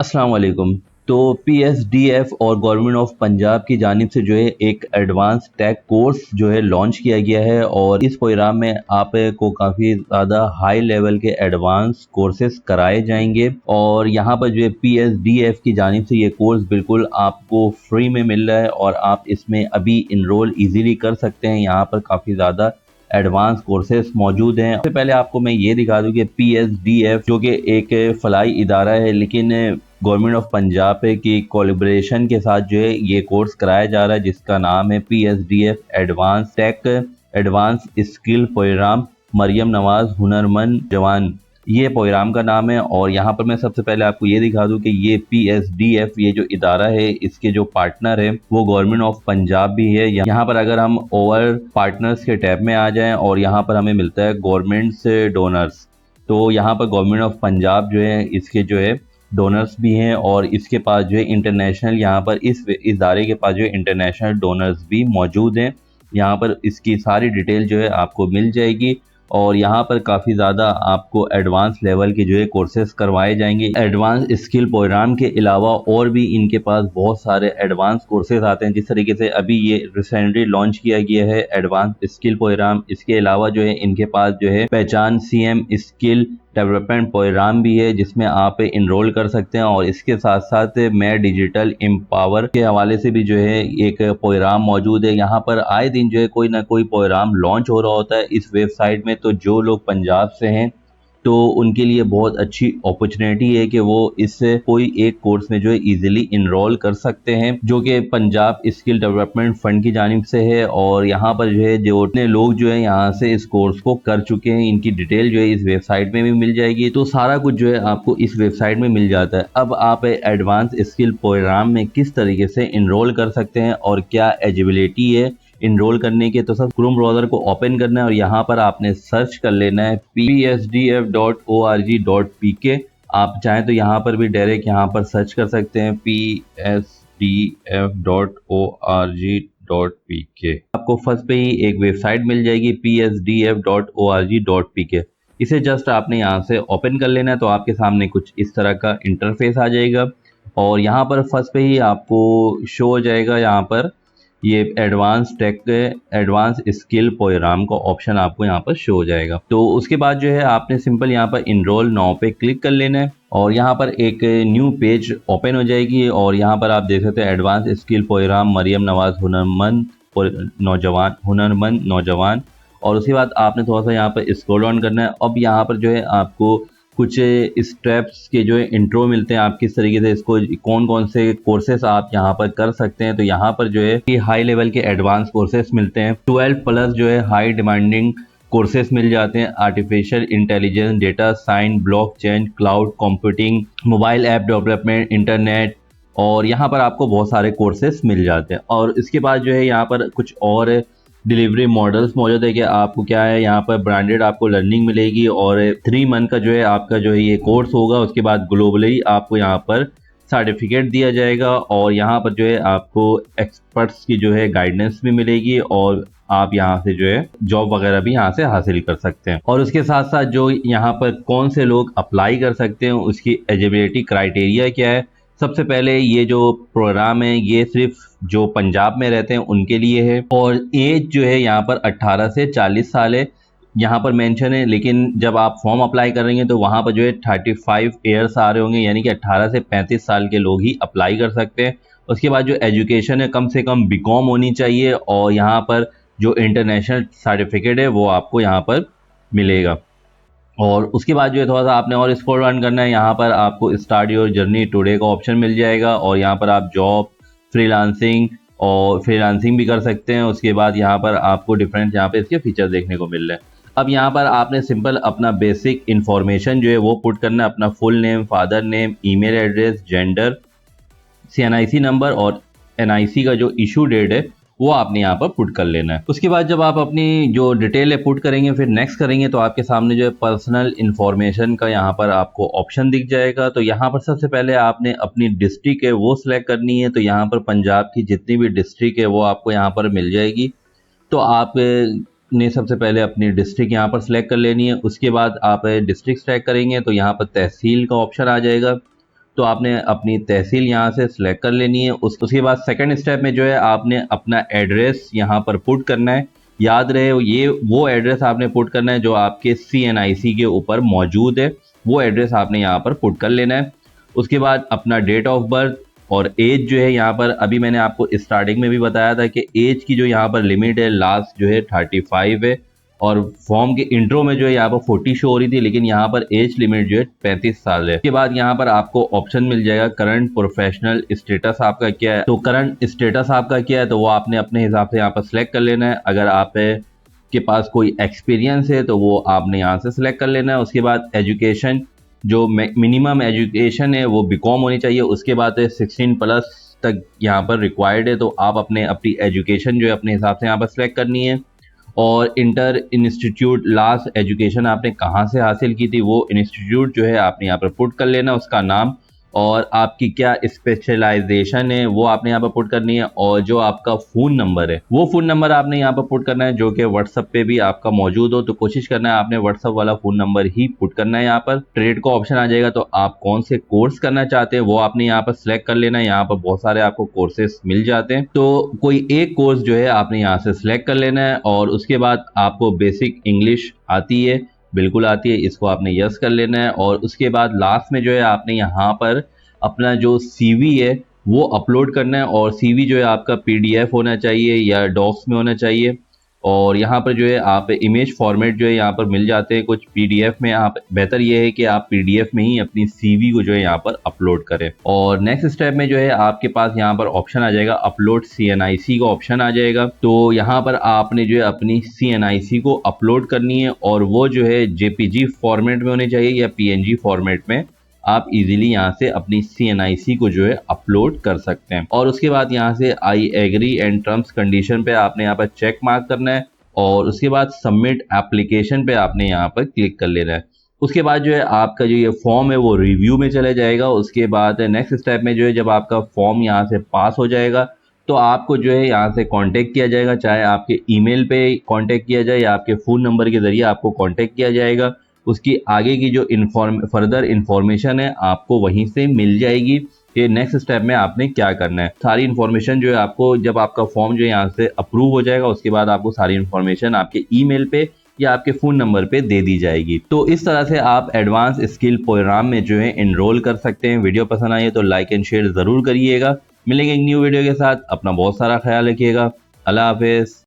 अस्सलाम वालेकुम। तो पीएसडीएफ और गवर्नमेंट ऑफ पंजाब की जानिब से जो है एक एडवांस टेक कोर्स जो है लॉन्च किया गया है और इस प्रोग्राम में आपको काफ़ी ज़्यादा हाई लेवल के एडवांस कोर्सेज कराए जाएंगे और यहाँ पर जो है पीएसडीएफ की जानिब से ये कोर्स बिल्कुल आपको फ्री में मिल रहा है और आप इसमें अभी इनरोल इजीली कर सकते हैं। यहाँ पर काफ़ी ज़्यादा एडवांस कोर्सेज मौजूद हैं। सबसे पहले आपको मैं ये दिखा दूं कि पीएसडीएफ जो कि एक फलाई इदारा है लेकिन गवर्नमेंट ऑफ पंजाब की कोलैबोरेशन के साथ जो है ये कोर्स कराया जा रहा है जिसका नाम है PSDF advance tech advance skill program Maryam Nawaz हुनरमंद जवान, ये प्रोग्राम का नाम है। और यहाँ पर मैं सबसे पहले आपको ये दिखा दूं कि ये पीएसडीएफ ये जो इदारा है इसके जो पार्टनर है वो गवर्नमेंट ऑफ पंजाब भी है। यहाँ पर अगर हम ओवर पार्टनर्स के टैब में आ जाएं और यहाँ पर हमें मिलता है गवर्नमेंट से डोनर्स, तो यहाँ पर गवर्नमेंट ऑफ पंजाब जो है इसके जो है डोनर्स भी हैं और इसके पास जो है इंटरनेशनल, यहाँ पर इस इदारे के पास जो है इंटरनेशनल डोनर्स भी मौजूद हैं। यहाँ पर इसकी सारी डिटेल जो है आपको मिल जाएगी और यहाँ पर काफ़ी ज़्यादा आपको एडवांस लेवल के जो है कोर्सेज करवाए जाएंगे। एडवांस स्किल प्रोग्राम के अलावा और भी इनके पास बहुत सारे एडवांस कोर्सेज आते हैं। जिस तरीके से अभी ये रिसेंटली लॉन्च किया गया है एडवांस स्किल प्रोग्राम, इसके अलावा जो है इनके पास जो है पहचान सीएम स्किल डेवलपमेंट प्रोग्राम भी है जिसमें आप इनरोल कर सकते हैं। और इसके साथ साथ मैं डिजिटल एम्पावर के हवाले से भी जो है एक प्रोग्राम मौजूद है। यहाँ पर आए दिन जो है कोई ना कोई प्रोग्राम लॉन्च हो रहा होता है इस वेबसाइट में, तो जो लोग पंजाब से हैं तो उनके लिए बहुत अच्छी अपॉर्चुनिटी है कि वो इससे कोई एक कोर्स में जो है इजीली इनरोल कर सकते हैं जो कि पंजाब स्किल डेवलपमेंट फंड की जानिब से है। और यहाँ पर जो है जो उतने लोग जो है यहाँ से इस कोर्स को कर चुके हैं इनकी डिटेल जो है इस वेबसाइट में भी मिल जाएगी। तो सारा कुछ जो है आपको इस वेबसाइट में मिल जाता है। अब आप एडवांस स्किल प्रोग्राम में किस तरीके से इनरोल कर सकते हैं और क्या एलिजिबिलिटी है इनरोल करने के, तो सब क्रोम ब्राउज़र को ओपन करना है और यहाँ पर आपने सर्च कर लेना है psdf.org.pk। आप चाहें तो यहाँ पर भी डायरेक्ट यहाँ पर सर्च कर सकते हैं psdf.org.pk। आपको फर्स्ट पे ही एक वेबसाइट मिल जाएगी psdf.org.pk। इसे जस्ट आपने यहाँ से ओपन कर लेना है तो आपके सामने कुछ इस तरह का इंटरफेस आ जाएगा और यहाँ पर फर्स्ट पे ही आपको शो हो जाएगा यहाँ पर ये एडवांस स्किल प्रोग्राम का ऑप्शन आपको यहाँ पर शो हो जाएगा। तो उसके बाद जो है आपने सिंपल यहाँ पर इनरोल नाउ पे क्लिक कर लेना है और यहाँ पर एक न्यू पेज ओपन हो जाएगी और यहाँ पर आप देख सकते हैं advance skill program Maryam Nawaz हुनरमंद नौजवान। और उसके बाद आपने थोड़ा सा यहाँ पर स्क्रॉल डाउन करना है। अब यहाँ पर जो है आपको कुछ स्टेप्स के जो है इंट्रो मिलते हैं, आप किस तरीके से इसको कौन कौन से कोर्सेस आप यहाँ पर कर सकते हैं। तो यहाँ पर जो है कि हाई लेवल के एडवांस कोर्सेस मिलते हैं, 12+ जो है हाई डिमांडिंग कोर्सेस मिल जाते हैं, artificial intelligence, data science, blockchain, cloud computing, mobile app development, internet, और यहाँ पर आपको बहुत सारे कोर्सेस मिल जाते हैं। और इसके बाद जो है यहाँ पर कुछ और डिलीवरी मॉडल्स मौजूद है कि आपको क्या है यहाँ पर ब्रांडेड आपको लर्निंग मिलेगी और 3 मंथ का जो है आपका जो है ये कोर्स होगा। उसके बाद ग्लोबली आपको यहाँ पर सर्टिफिकेट दिया जाएगा और यहाँ पर जो है आपको एक्सपर्ट्स की जो है गाइडेंस भी मिलेगी और आप यहाँ से जो है जॉब वगैरह भी यहाँ से हासिल कर सकते हैं। और उसके साथ साथ जो यहाँ पर कौन से लोग अप्लाई कर सकते हैं, उसकी एलिजिबिलिटी क्राइटेरिया क्या है। सबसे पहले ये जो प्रोग्राम है ये सिर्फ जो पंजाब में रहते हैं उनके लिए है और एज जो है यहाँ पर 18 से 40 साल है यहाँ पर मेंशन है। लेकिन जब आप फॉर्म अप्लाई करेंगे तो वहाँ पर जो है 35 ईयर्स आ रहे होंगे, यानी कि 18 से 35 साल के लोग ही अप्लाई कर सकते हैं। उसके बाद जो एजुकेशन है कम से कम बीकॉम होनी चाहिए और यहाँ पर जो इंटरनेशनल सर्टिफिकेट है वो आपको यहाँ पर मिलेगा। और उसके बाद जो है थोड़ा सा आपने और स्क्रॉल डाउन करना है, यहाँ पर आपको स्टार्ट योर जर्नी टुडे का ऑप्शन मिल जाएगा और यहाँ पर आप जॉब, फ्रीलांसिंग भी कर सकते हैं। उसके बाद यहाँ पर आपको डिफरेंट यहाँ पे इसके फीचर देखने को मिल रहे हैं। अब यहाँ पर आपने सिंपल अपना बेसिक इन्फॉर्मेशन जो है वो पुट करना है, अपना full name, father name, email address, gender, CNIC number और NIC का जो इशू डेट है वो आपने यहाँ पर पुट कर लेना है। उसके बाद जब आप अपनी जो डिटेल है पुट करेंगे फिर नेक्स्ट करेंगे तो आपके सामने जो है पर्सनल इन्फॉर्मेशन का यहाँ पर आपको ऑप्शन दिख जाएगा। तो यहाँ पर सबसे पहले आपने अपनी डिस्ट्रिक्ट है वो सिलेक्ट करनी है। तो यहाँ पर पंजाब की जितनी भी डिस्ट्रिक्ट है वो आपको यहाँ पर मिल जाएगी। तो आप ने सबसे पहले अपनी डिस्ट्रिक्ट यहाँ पर सिलेक्ट कर लेनी है। उसके बाद आप डिस्ट्रिक्ट सिलेक्ट करेंगे तो यहाँ पर तहसील का ऑप्शन आ जाएगा। तो आपने अपनी तहसील यहाँ से सिलेक्ट कर लेनी है। उसके बाद सेकंड स्टेप में जो है आपने अपना एड्रेस यहाँ पर पुट करना है। याद रहे ये वो एड्रेस आपने पुट करना है जो आपके CNIC के ऊपर मौजूद है, वो एड्रेस आपने यहाँ पर पुट कर लेना है। उसके बाद अपना डेट ऑफ बर्थ और एज जो है यहाँ पर, अभी मैंने आपको स्टार्टिंग में भी बताया था कि एज की जो यहाँ पर लिमिट है लास्ट जो है 35 है, और फॉर्म के इंट्रो में जो है यहाँ पर 40 शो हो रही थी, लेकिन यहाँ पर एज लिमिट जो है 35 साल है। उसके बाद यहाँ पर आपको ऑप्शन मिल जाएगा करंट प्रोफेशनल स्टेटस आपका क्या है। तो करंट स्टेटस आपका क्या है तो वो आपने अपने हिसाब से यहाँ पर सिलेक्ट कर लेना है। अगर आप के पास कोई एक्सपीरियंस है तो वो आपने यहाँ से सिलेक्ट कर लेना है। उसके बाद एजुकेशन, जो मिनिमम एजुकेशन है वो BCom होनी चाहिए। उसके बाद 16+ तक यहाँ पर रिक्वायर्ड है, तो आप अपनी एजुकेशन जो है अपने हिसाब से यहाँ पर सिलेक्ट करनी है। और इंटर इंस्टीट्यूट लास्ट एजुकेशन आपने कहाँ से हासिल की थी वो इंस्टीट्यूट जो है आपने यहाँ पर पुट कर लेना, उसका नाम, और आपकी क्या स्पेशलाइजेशन है वो आपने यहाँ पर पुट करनी है। और जो आपका फ़ोन नंबर है वो फ़ोन नंबर आपने यहाँ पर पुट करना है, जो कि व्हाट्सअप पे भी आपका मौजूद हो। तो कोशिश करना है आपने व्हाट्सअप वाला फ़ोन नंबर ही पुट करना है। यहाँ पर ट्रेड का ऑप्शन आ जाएगा, तो आप कौन से कोर्स करना चाहते हैं वो आपने यहाँ पर सिलेक्ट कर लेना है। यहाँ पर बहुत सारे आपको कोर्सेस मिल जाते हैं, तो कोई एक कोर्स जो है आपने यहाँ से सिलेक्ट कर लेना है। और उसके बाद आपको बेसिक इंग्लिश आती है, बिल्कुल आती है, इसको आपने यस कर लेना है। और उसके बाद लास्ट में जो है आपने यहाँ पर अपना जो CV है वो अपलोड करना है, और CV जो है आपका PDF होना चाहिए या डॉक्स में होना चाहिए। और यहाँ पर जो है आप इमेज फॉर्मेट जो है यहाँ पर मिल जाते हैं कुछ PDF में। आप बेहतर ये है कि आप PDF में ही अपनी CV को जो है यहाँ पर अपलोड करें। और नेक्स्ट स्टेप में जो है आपके पास यहाँ पर ऑप्शन आ जाएगा अपलोड CNIC का ऑप्शन आ जाएगा। तो यहाँ पर आपने जो है अपनी CNIC को अपलोड करनी है, और वो जो है JPG फॉर्मेट में होनी चाहिए या PNG फॉर्मेट में। आप इजीली यहाँ से अपनी CNIC को जो है अपलोड कर सकते हैं। और उसके बाद यहाँ से I agree and terms condition पे आपने यहाँ पर चेक मार्क करना है, और उसके बाद सबमिट एप्लीकेशन पे आपने यहाँ पर क्लिक कर लेना है। उसके बाद जो है आपका जो ये फॉर्म है वो रिव्यू में चला जाएगा। उसके बाद नेक्स्ट स्टेप में जो है जब आपका फॉर्म यहाँ से पास हो जाएगा तो आपको जो है यहाँ से कांटेक्ट किया जाएगा, चाहे आपके ईमेल पे कांटेक्ट किया जाए या आपके फ़ोन नंबर के ज़रिए आपको कांटेक्ट किया जाएगा। उसकी आगे की जो फर्दर इंफॉर्मेशन है आपको वहीं से मिल जाएगी कि नेक्स्ट स्टेप में आपने क्या करना है। सारी इन्फॉर्मेशन जो है आपको जब आपका फॉर्म जो है यहाँ से अप्रूव हो जाएगा उसके बाद आपको सारी इन्फॉर्मेशन आपके ईमेल पे या आपके फ़ोन नंबर पे दे दी जाएगी। तो इस तरह से आप एडवांस स्किल प्रोग्राम में जो है एनरोल कर सकते हैं। वीडियो पसंद आई है तो लाइक एंड शेयर ज़रूर करिएगा। मिलेंगे एक न्यू वीडियो के साथ। अपना बहुत सारा ख्याल रखिएगा। अल्लाह हाफिज़।